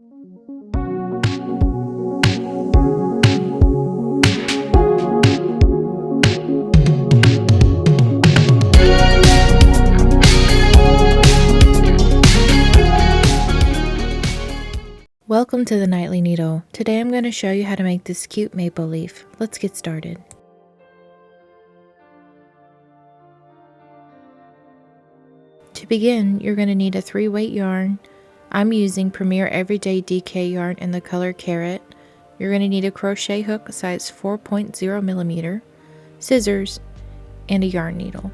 Welcome to the Nightly Needle. Today I'm going to show you how to make this cute maple leaf. Let's get started. To begin, you're going to need a 3-weight yarn. I'm using Premier Everyday DK yarn in the color Carrot. You're going to need a crochet hook size 4.0 millimeter, scissors, and a yarn needle.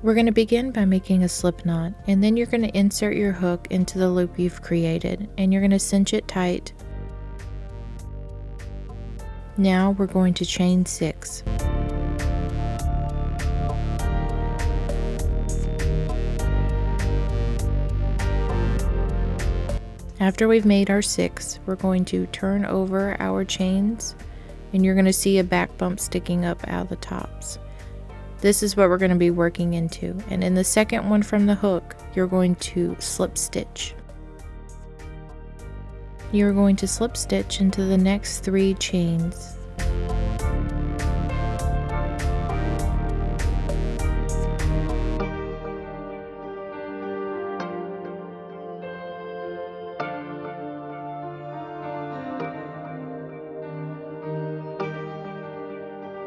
We're going to begin by making a slip knot, and then you're going to insert your hook into the loop you've created, and you're going to cinch it tight. Now we're going to chain 6. After we've made our 6, we're going to turn over our chains, and you're going to see a back bump sticking up out of the tops. This is what we're going to be working into, and in the second one from the hook, you're going to slip stitch. You're going to slip stitch into the next 3 chains.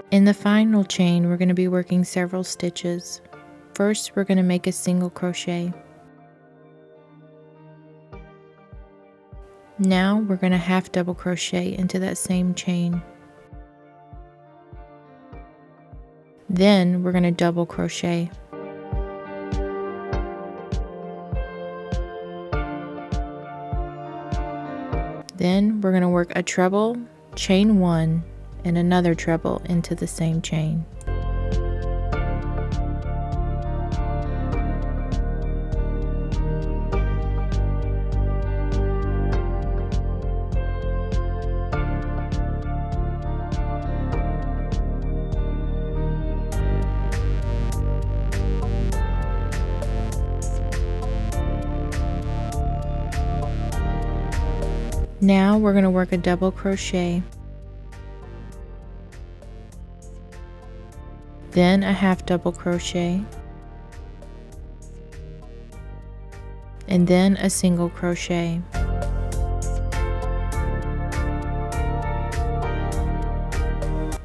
In the final chain, we're going to be working several stitches. First, we're going to make a single crochet. Now we're going to half double crochet into that same chain. Then we're going to double crochet. Then we're going to work a treble, chain 1, and another treble into the same chain. Now we're going to work a double crochet, then a half double crochet, and then a single crochet.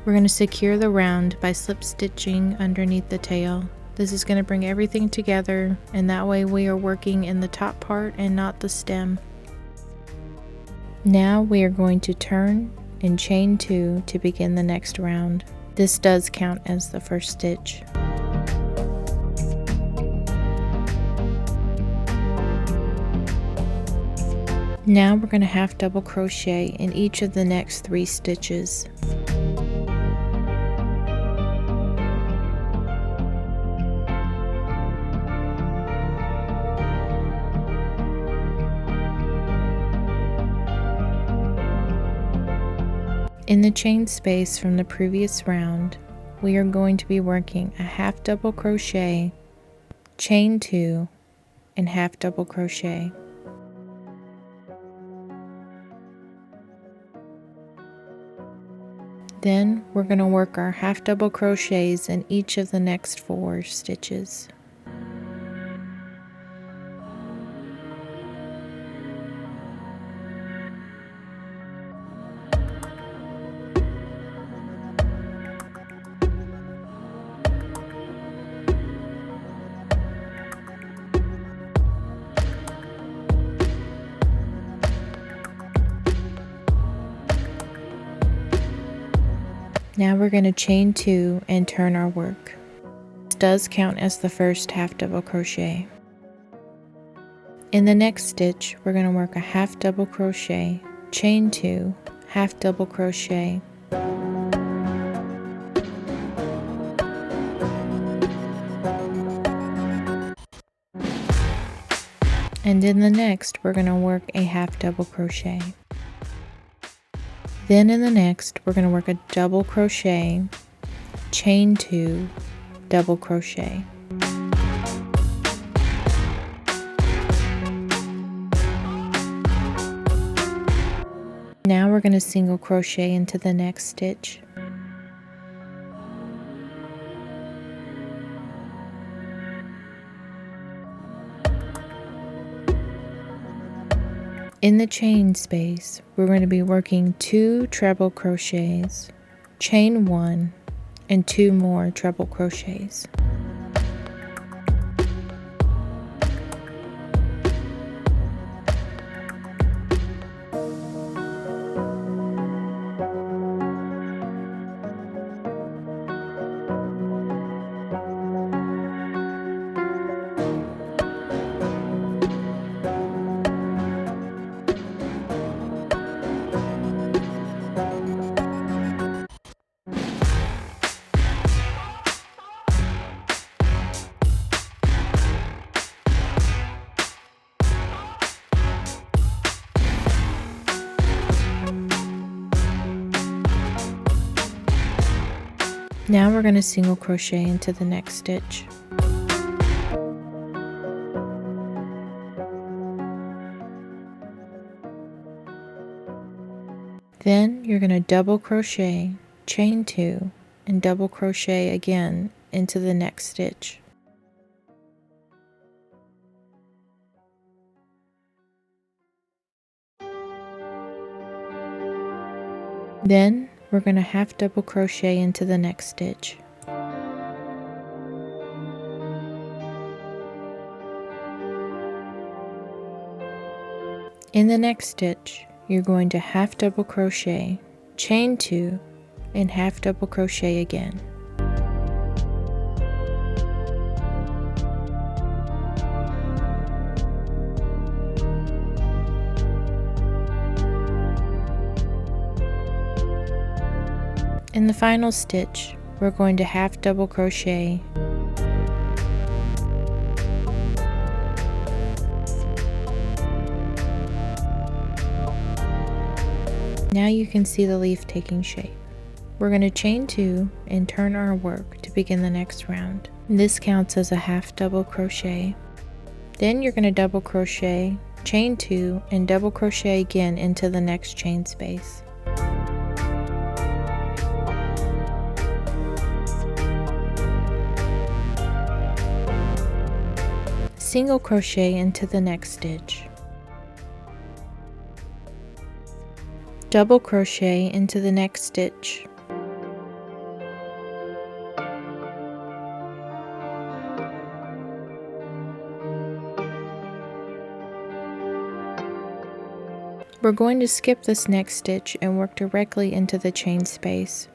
We're going to secure the round by slip stitching underneath the tail. This is going to bring everything together, and that way we are working in the top part and not the stem. Now we are going to turn and chain 2 to begin the next round. This does count as the first stitch. Now we're going to half double crochet in each of the next 3 stitches. In the chain space from the previous round, we are going to be working a half double crochet, chain 2, and half double crochet. Then we're going to work our half double crochets in each of the next 4 stitches. Now we're going to chain 2 and turn our work. This does count as the first half double crochet. In the next stitch, we're going to work a half double crochet, chain 2, half double crochet, and in the next we're going to work a half double crochet. Then in the next, we're going to work a double crochet, chain 2, double crochet. Now we're going to single crochet into the next stitch. In the chain space, we're going to be working 2 treble crochets, chain 1, and 2 more treble crochets. Now we're going to single crochet into the next stitch. Then you're going to double crochet, chain 2, and double crochet again into the next stitch. Then we're going to half double crochet into the next stitch. In the next stitch, you're going to half double crochet, chain 2, and half double crochet again. In the final stitch, we're going to half double crochet, now you can see the leaf taking shape. We're going to chain 2 and turn our work to begin the next round. This counts as a half double crochet. Then you're going to double crochet, chain 2, and double crochet again into the next chain space. Single crochet into the next stitch. Double crochet into the next stitch. We're going to skip this next stitch and work directly into the chain space.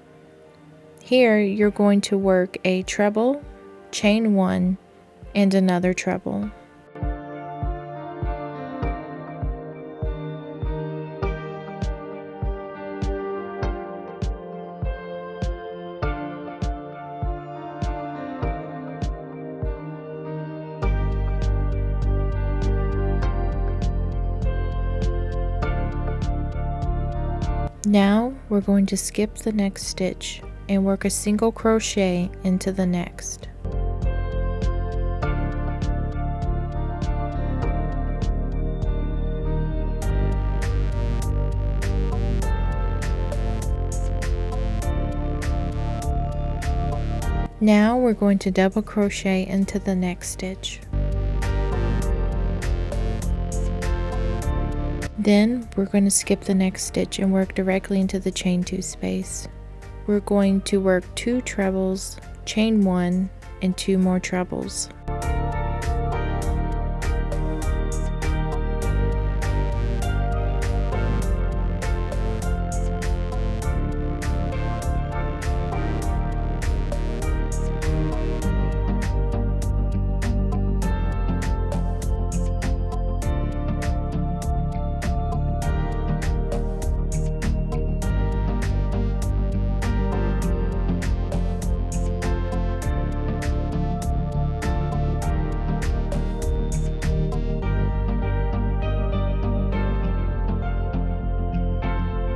Here you're going to work a treble, chain 1, and another treble. Now we're going to skip the next stitch and work a single crochet into the next. Now we're going to double crochet into the next stitch. Then we're going to skip the next stitch and work directly into the chain 2 space. We're going to work 2 trebles, chain 1, and 2 more trebles.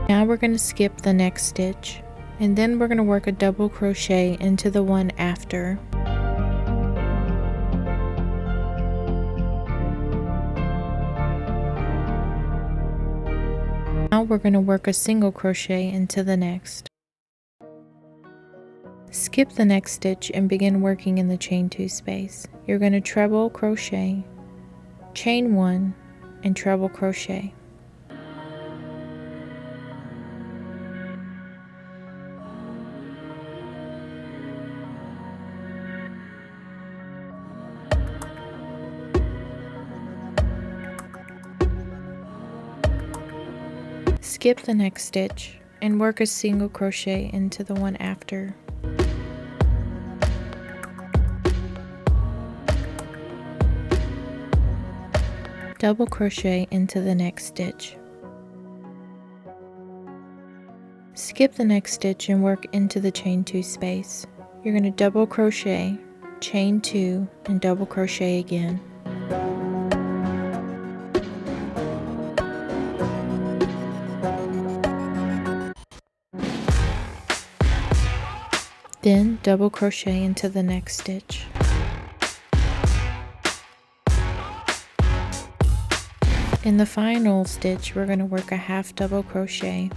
Now we're going to skip the next stitch and then we're going to work a double crochet into the one after. Now we're going to work a single crochet into the next. Skip the next stitch and begin working in the chain 2 space. You're going to treble crochet, chain 1, and treble crochet. Skip the next stitch and work a single crochet into the one after. Double crochet into the next stitch. Skip the next stitch and work into the chain 2 space. You're going to double crochet, chain 2, and double crochet again. Then double crochet into the next stitch. In the final stitch, we're going to work a half double crochet.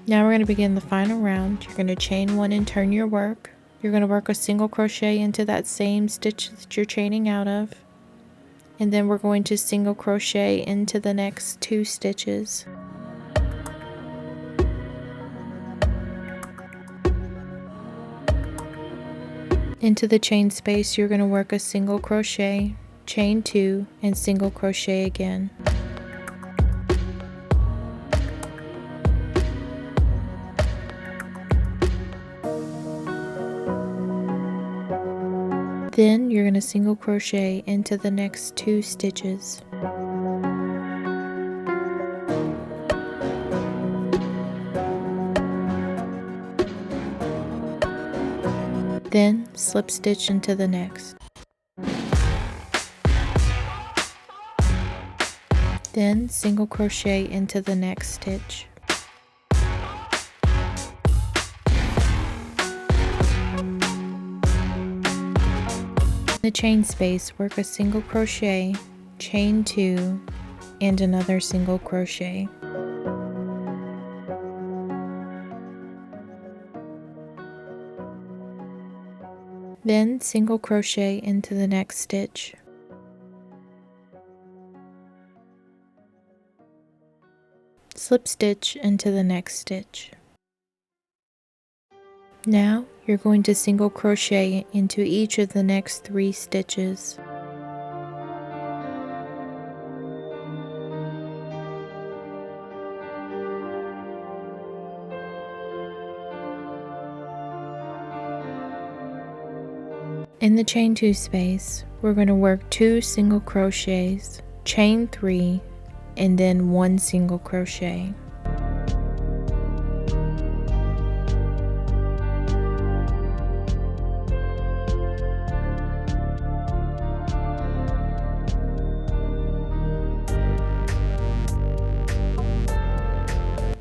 Now we're going to begin the final round. You're going to chain 1 and turn your work. You're going to work a single crochet into that same stitch that you're chaining out of. And then we're going to single crochet into the next 2 stitches. Into the chain space, you're going to work a single crochet, chain 2, and single crochet again. Then you're going to single crochet into the next 2 stitches. Then slip stitch into the next. Then single crochet into the next stitch. In the chain space, work a single crochet, chain 2, and another single crochet. Then single crochet into the next stitch. Slip stitch into the next stitch. Now you're going to single crochet into each of the next 3 stitches. In the chain 2 space, we're going to work 2 single crochets, chain 3, and then 1 single crochet.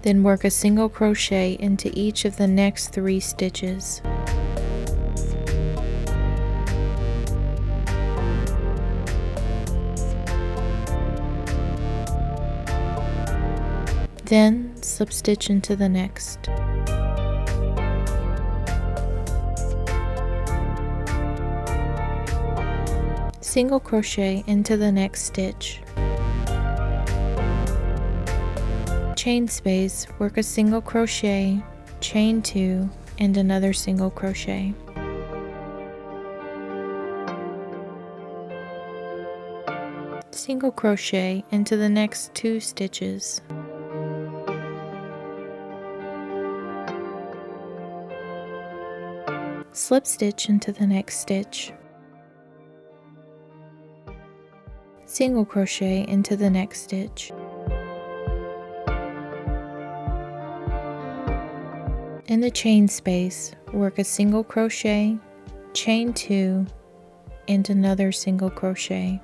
Then work a single crochet into each of the next 3 stitches. Then slip stitch into the next. Single crochet into the next stitch. Chain space, work a single crochet, chain 2, and another single crochet. Single crochet into the next 2 stitches. Slip stitch into the next stitch. Single crochet into the next stitch. In the chain space, work a single crochet, chain 2, and another single crochet.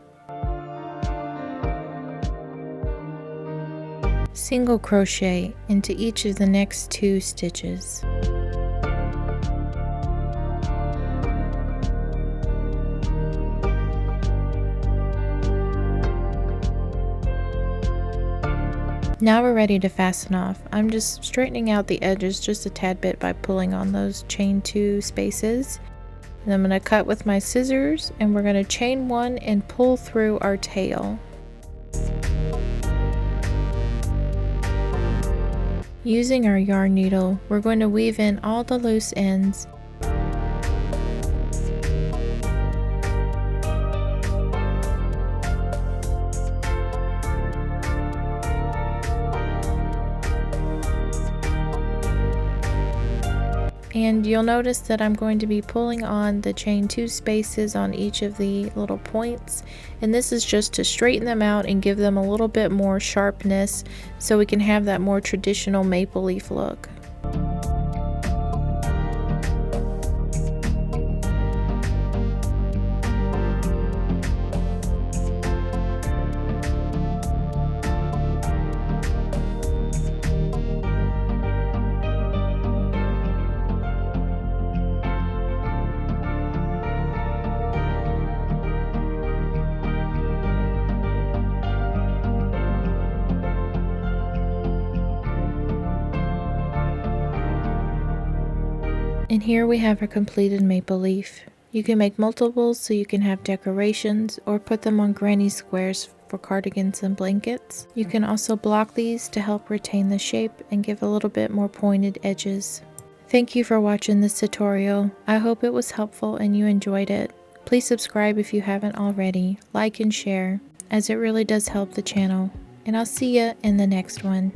Single crochet into each of the next 2 stitches. Now we're ready to fasten off. I'm just straightening out the edges just a tad bit by pulling on those chain 2 spaces. And I'm going to cut with my scissors, and we're going to chain 1 and pull through our tail. Using our yarn needle, we're going to weave in all the loose ends. And you'll notice that I'm going to be pulling on the chain 2 spaces on each of the little points, and this is just to straighten them out and give them a little bit more sharpness so we can have that more traditional maple leaf look. And here we have our completed maple leaf. You can make multiples so you can have decorations, or put them on granny squares for cardigans and blankets. You can also block these to help retain the shape and give a little bit more pointed edges. Thank you for watching this tutorial. I hope it was helpful and you enjoyed it. Please subscribe if you haven't already, like and share, as it really does help the channel. And I'll see ya in the next one.